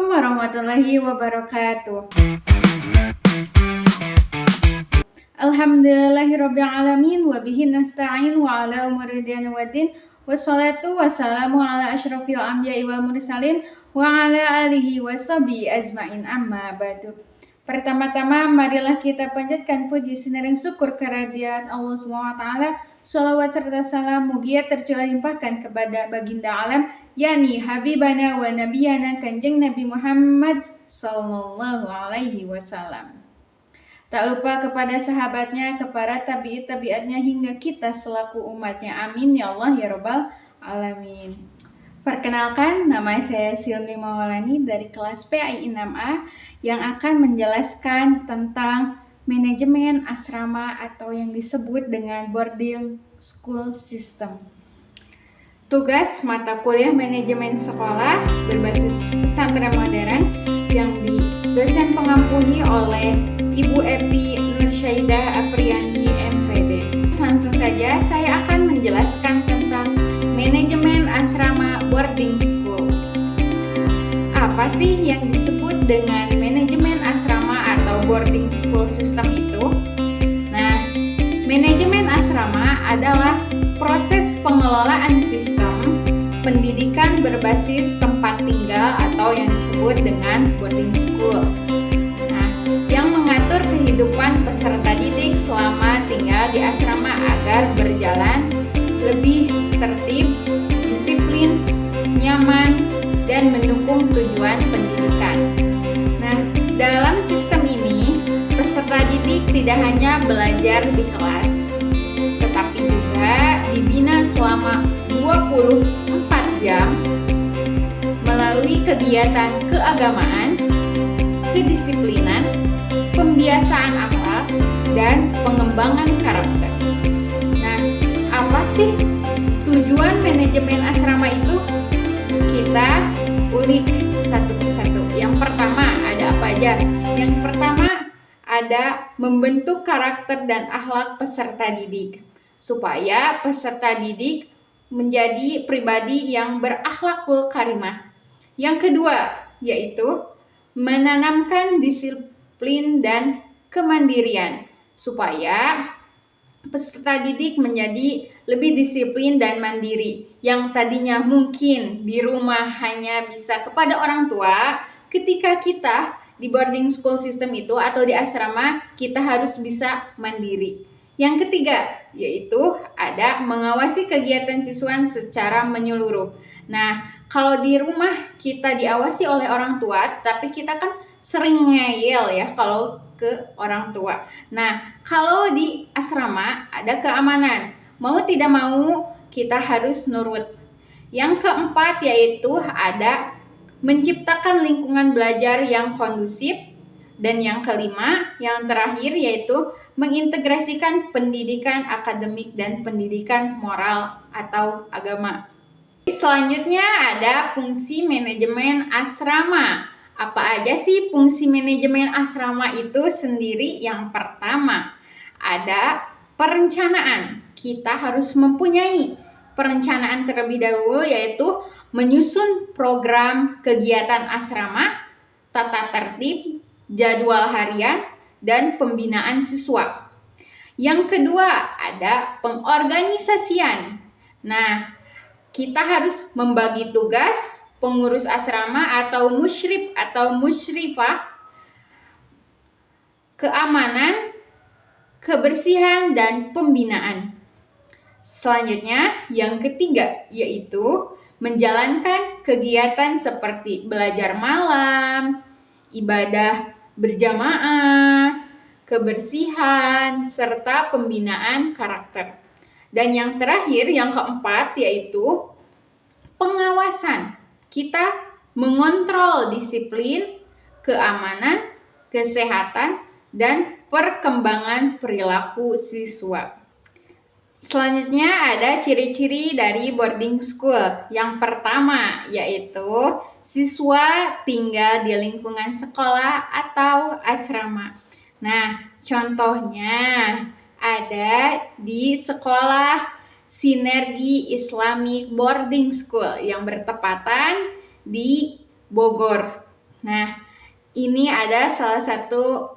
Assalamualaikum warahmatullahi wabarakatuh. Alhamdulillahirabbil alamin wa bihi nasta'in wa ala umuri din waddin wassalatu wassalamu ala asyrafil anbiya'i wal mursalin wa ala alihi washabihi ajmain amma ba'du. Pertama-tama marilah kita panjatkan puji senering syukur kehadirat Allah Subhanahu wa taala. Shalawat serta salam mugia tercurah limpahkan kepada baginda alam yakni habibana wa nabiyana Kanjeng Nabi Muhammad sallallahu alaihi wasallam. Tak lupa kepada sahabatnya, kepada tabi'at-tabi'atnya hingga kita selaku umatnya. Amin ya Allah ya Rabbal alamin. Perkenalkan, nama saya Silmi Maulani dari kelas PAI 6A yang akan menjelaskan tentang manajemen asrama atau yang disebut dengan boarding school system. Tugas mata kuliah manajemen sekolah berbasis pesantren modern yang dosen pengampuhi oleh Ibu Epi Nursaidah Apriani MPD. Langsung saja saya akan menjelaskan tentang manajemen asrama boarding school. Apa sih yang disebut dengan manajemen asrama atau boarding school system itu? Nah, manajemen asrama adalah proses pengelolaan sistem pendidikan berbasis tempat tinggal atau yang disebut dengan boarding school. Nah, yang mengatur kehidupan peserta didik selama tinggal di asrama agar berjalan lebih tertib, disiplin, nyaman, dan mendukung tujuan pendidikan. Nah, dalam sistem ini, peserta didik tidak hanya belajar di kelas, tetapi juga dibina selama 24 jam melalui kegiatan keagamaan, kedisiplinan, pembiasaan akhlak, dan pengembangan karakter. Nah, apa sih tujuan manajemen asrama itu? Kita ulik satu persatu. Yang pertama ada apa aja? Yang pertama ada membentuk karakter dan akhlak peserta didik supaya peserta didik menjadi pribadi yang berakhlakul karimah. Yang kedua yaitu menanamkan disiplin dan kemandirian supaya peserta didik menjadi lebih disiplin dan mandiri. Yang tadinya mungkin di rumah hanya bisa kepada orang tua, ketika kita di boarding school system itu atau di asrama, kita harus bisa mandiri. Yang ketiga yaitu ada mengawasi kegiatan siswa secara menyeluruh. Nah, kalau di rumah kita diawasi oleh orang tua, tapi kita kan sering ngeyel ya kalau ke orang tua. Nah, kalau di asrama ada keamanan. Mau tidak mau kita harus nurut. Yang keempat yaitu ada menciptakan lingkungan belajar yang kondusif. Dan yang kelima, yang terakhir yaitu mengintegrasikan pendidikan akademik dan pendidikan moral atau agama. Selanjutnya ada fungsi manajemen asrama. Apa aja sih fungsi manajemen asrama itu sendiri? Yang pertama, ada perencanaan. Kita harus mempunyai perencanaan terlebih dahulu yaitu menyusun program kegiatan asrama, tata tertib, jadwal harian, dan pembinaan siswa. Yang kedua, ada pengorganisasian. Nah, kita harus membagi tugas pengurus asrama atau musyrif atau musyrifah, keamanan, kebersihan, dan pembinaan. Selanjutnya, yang ketiga yaitu menjalankan kegiatan seperti belajar malam, ibadah berjamaah, kebersihan, serta pembinaan karakter. Dan yang terakhir, yang keempat yaitu pengawasan. Kita mengontrol disiplin, keamanan, kesehatan, dan perkembangan perilaku siswa. Selanjutnya ada ciri-ciri dari boarding school. Yang pertama yaitu siswa tinggal di lingkungan sekolah atau asrama. Nah, contohnya ada di sekolah Sinergi Islamic Boarding School yang bertepatan di Bogor. Nah, ini ada salah satu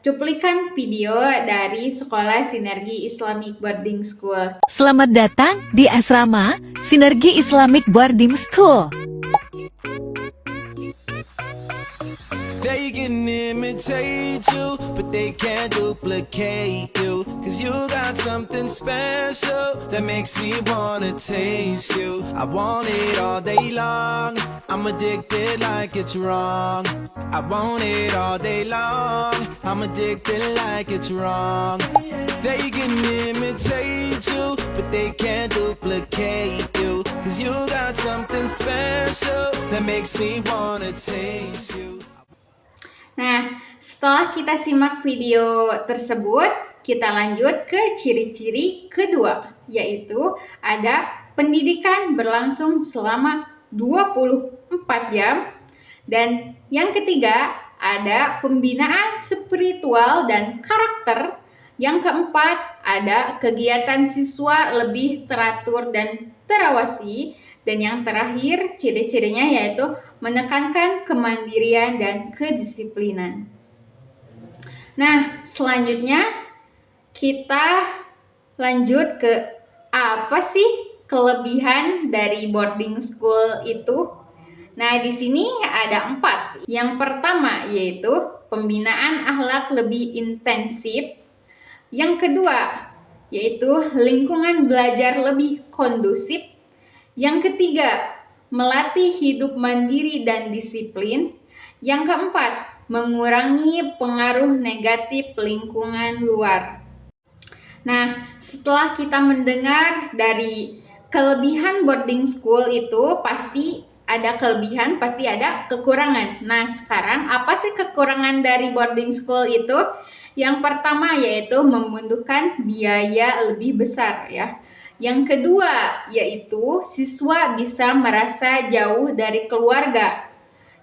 cuplikan video dari Sekolah Sinergi Islamic Boarding School. Selamat datang di Asrama Sinergi Islamic Boarding School. They can imitate you, but they can't duplicate you. Cause you got something special that makes me wanna taste you. I want it all day long, I'm addicted like it's wrong. I want it all day long, I'm addicted like it's wrong. They can imitate you, but they can't duplicate you. Cause you got something special that makes me wanna taste you. Nah, setelah kita simak video tersebut, kita lanjut ke ciri-ciri kedua, yaitu ada pendidikan berlangsung selama 24 jam, dan yang ketiga ada pembinaan spiritual dan karakter, yang keempat ada kegiatan siswa lebih teratur dan terawasi, dan yang terakhir ciri-cirinya yaitu menekankan kemandirian dan kedisiplinan. Nah, selanjutnya kita lanjut ke apa sih kelebihan dari boarding school itu? Nah, di sini ada 4. Yang pertama yaitu pembinaan akhlak lebih intensif. Yang kedua yaitu lingkungan belajar lebih kondusif. Yang ketiga, melatih hidup mandiri dan disiplin. Yang keempat, mengurangi pengaruh negatif lingkungan luar. Nah, setelah kita mendengar dari kelebihan boarding school itu, pasti ada kelebihan, pasti ada kekurangan. Nah, sekarang apa sih kekurangan dari boarding school itu? Yang pertama yaitu membutuhkan biaya lebih besar ya. Yang kedua yaitu siswa bisa merasa jauh dari keluarga.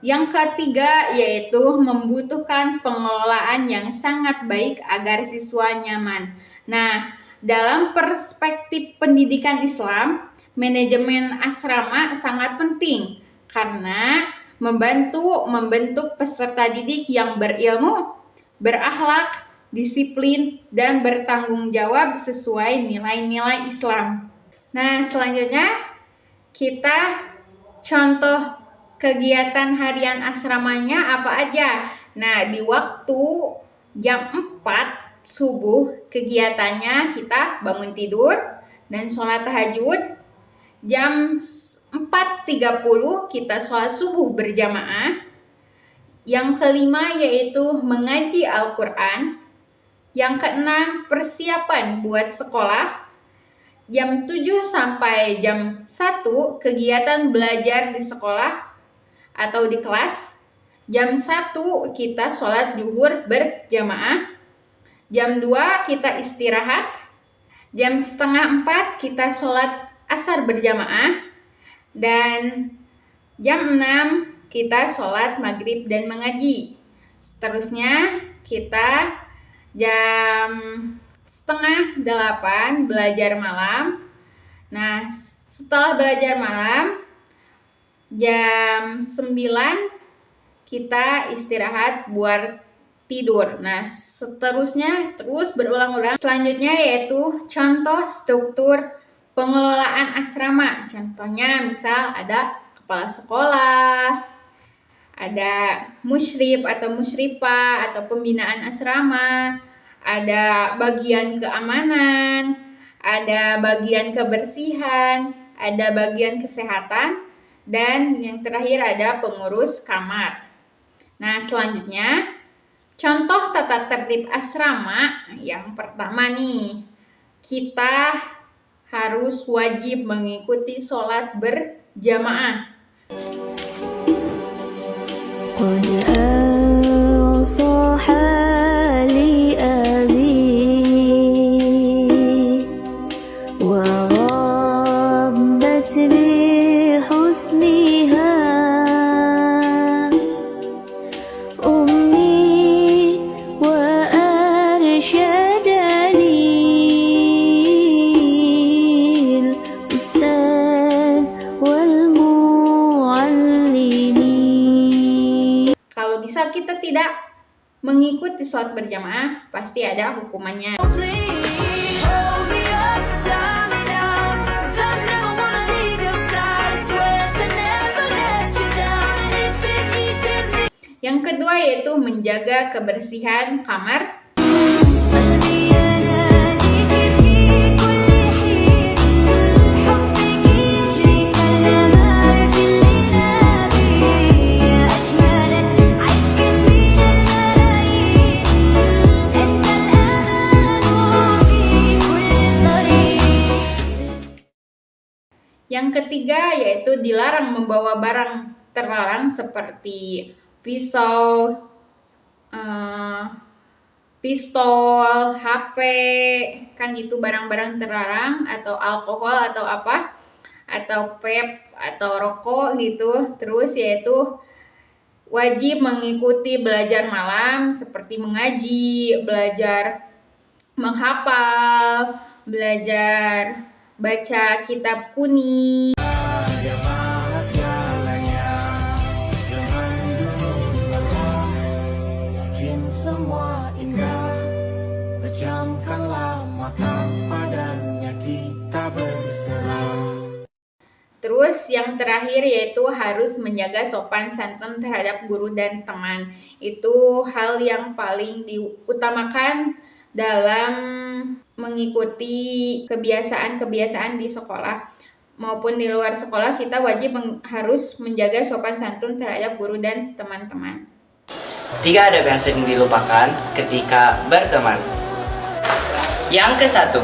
Yang ketiga yaitu membutuhkan pengelolaan yang sangat baik agar siswa nyaman. Nah, dalam perspektif pendidikan Islam, manajemen asrama sangat penting karena membentuk peserta didik yang berilmu, berakhlak, disiplin, dan bertanggung jawab sesuai nilai-nilai Islam. Nah, selanjutnya kita contoh kegiatan harian asramanya apa aja. Nah, di waktu jam 4 subuh kegiatannya kita bangun tidur dan sholat tahajud. Jam 4.30 kita sholat subuh berjamaah. Yang kelima yaitu mengaji Al-Quran. Yang keenam, persiapan buat sekolah. Jam 7 sampai jam 1 kegiatan belajar di sekolah atau di kelas. Jam 1 kita sholat zuhur berjamaah. Jam 2 kita istirahat. Jam setengah 4 kita sholat asar berjamaah. Dan jam 6 kita sholat maghrib dan mengaji. Seterusnya kita jam setengah 8 belajar malam. Nah, setelah belajar malam jam 9 kita istirahat buat tidur. Nah, seterusnya terus berulang-ulang. Selanjutnya yaitu contoh struktur pengelolaan asrama. Contohnya misal ada kepala sekolah, ada musyrif atau musyrifah atau pembinaan asrama, ada bagian keamanan, ada bagian kebersihan, ada bagian kesehatan, dan yang terakhir ada pengurus kamar. Nah, selanjutnya contoh tata tertib asrama. Yang pertama nih, kita harus wajib mengikuti sholat berjamaah. قد أنصح لأبي وربت بحسنها أمي وأرشدني الأستاذ والمعلمين misal kita tidak mengikuti sholat berjamaah, pasti ada hukumannya. Yang kedua yaitu menjaga kebersihan kamar. Yang ketiga yaitu dilarang membawa barang terlarang seperti pisau, pistol, HP, kan itu barang-barang terlarang, atau alkohol atau apa, atau vape atau rokok gitu. Terus yaitu wajib mengikuti belajar malam seperti mengaji, belajar menghafal, belajar baca kitab kuning. Semua indah, pejamkanlah mata, padanya kita berserah. Terus yang terakhir yaitu harus menjaga sopan santun terhadap guru dan teman. Itu hal yang paling diutamakan dalam mengikuti kebiasaan-kebiasaan di sekolah maupun di luar sekolah. Kita wajib harus menjaga sopan santun terhadap guru dan teman-teman. 3 adab yang sering dilupakan ketika berteman. Yang ke-1,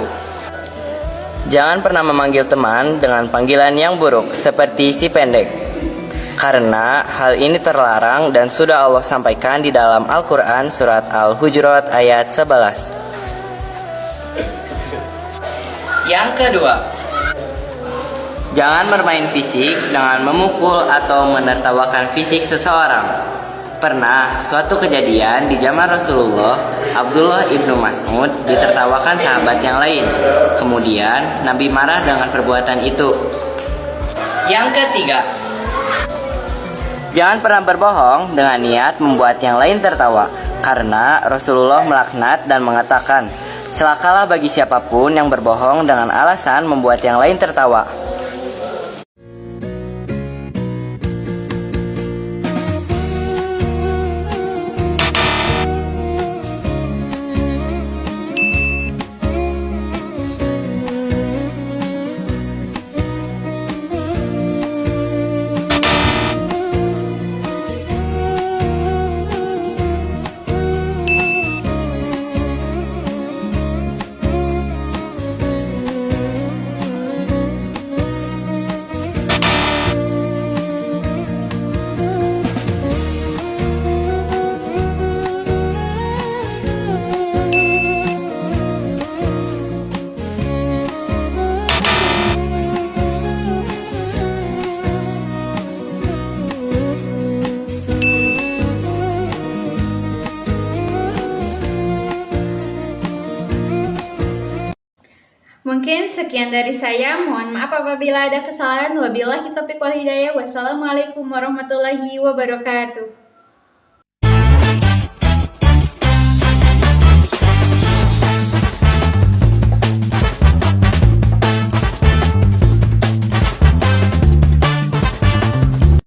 jangan pernah memanggil teman dengan panggilan yang buruk seperti si pendek, karena hal ini terlarang dan sudah Allah sampaikan di dalam Al-Quran surat Al-Hujurat ayat 11. Yang kedua, jangan bermain fisik dengan memukul atau menertawakan fisik seseorang. Pernah suatu kejadian di zaman Rasulullah, Abdullah ibnu Mas'ud ditertawakan sahabat yang lain. Kemudian Nabi marah dengan perbuatan itu. Yang ketiga, jangan pernah berbohong dengan niat membuat yang lain tertawa, karena Rasulullah melaknat dan mengatakan, celakalah bagi siapapun yang berbohong dengan alasan membuat yang lain tertawa. Mungkin sekian dari saya. Mohon maaf apabila ada kesalahan. Wabillahi taufiq wal hidayah. Wassalamualaikum warahmatullahi wabarakatuh.